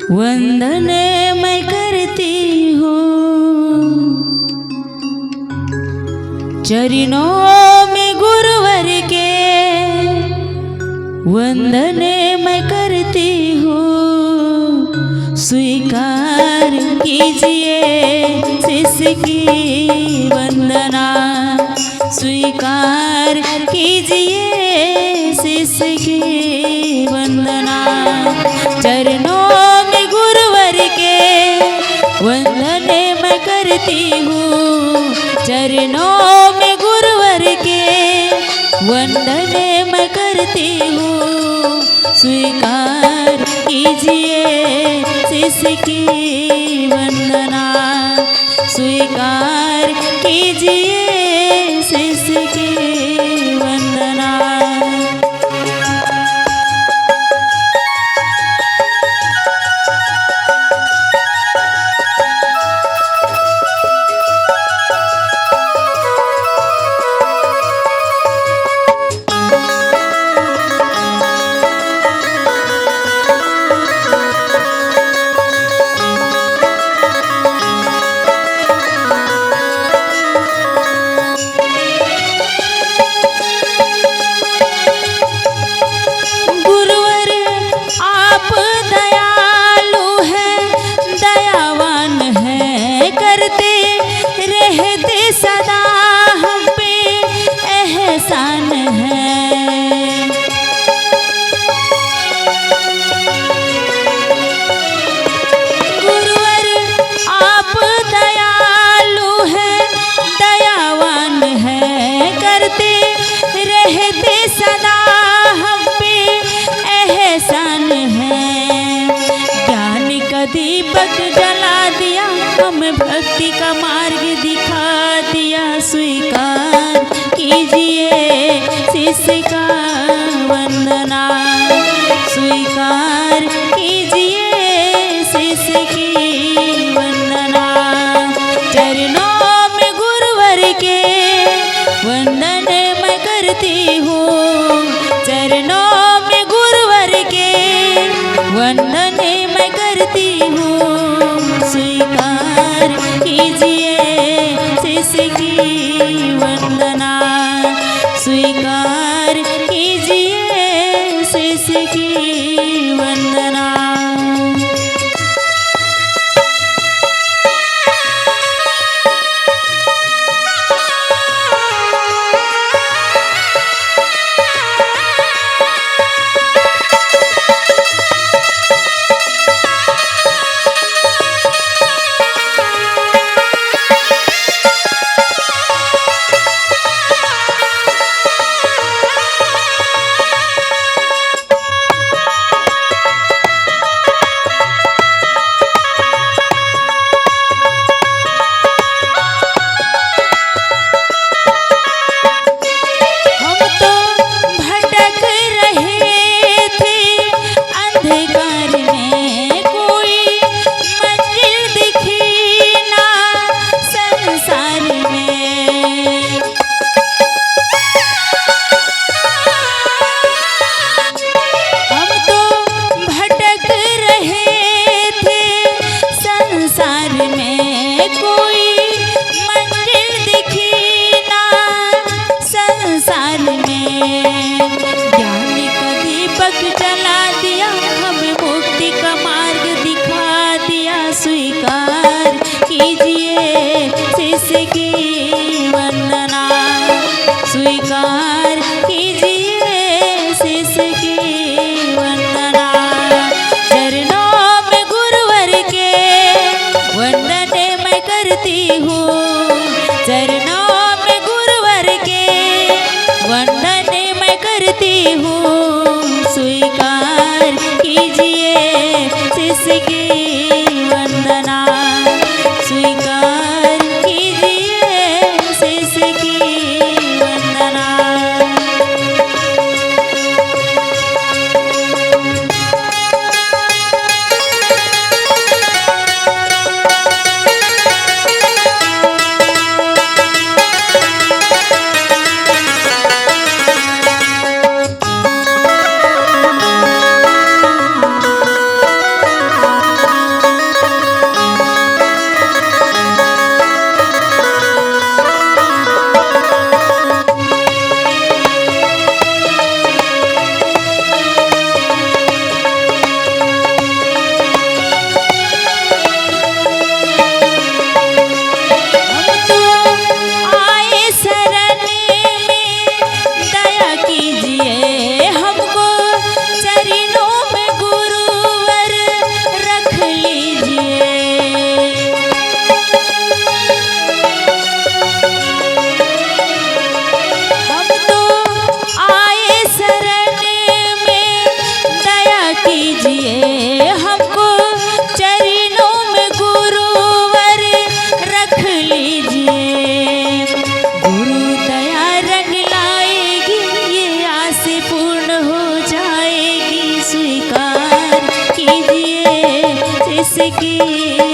वंदन मैं करती हूँ चरणों में गुरुवर के, वंदन मैं करती हूँ। स्वीकार कीजिए शिष्य की वंदना, स्वीकार कीजिए शिष्य की वंदना। चरणों में गुरुवर के वंदन मैं करती हूँ, चरणों में गुरुवर के वंदन मैं करती हूँ। स्वीकार कीजिए शिष्य की वंदना, स्वीकार कीजिए शिष्य की वंदना। सदा हम पे एहसान है। गुरुवर आप दयालु हैं, दयावान है, करते रहते सदा हम पे एहसान है। ज्ञान का दीपक जला दिया, हमें भक्ति का मार्ग दिखा दिया। स्वीकार कीजिए शिष्य का वंदना, स्वीकार कीजिए शिष्य की वंदना। चरणों में गुरुवर के वंदन मैं करती हूँ, चरणों में गुरुवर के वंदन मैं करती हूँ। स्वीकार कीजिए शिष्य की वंदना, स्वीकार कीजिए शिष्य की वंदना। जला दिया, हमें मुक्ति का मार्ग दिखा दिया। स्वीकार कीजिए शिष्य की वंदना, स्वीकार कीजिए शिष्य की वंदना। चरणों में गुरुवर के वंदन मैं करती हूँ, चरणों में गुरुवर के वंदन मैं करती हूँ। स्वीकार कीजिए शिष्य की वंदना, स्वीकार कीजिए शिष्य की वंदना। की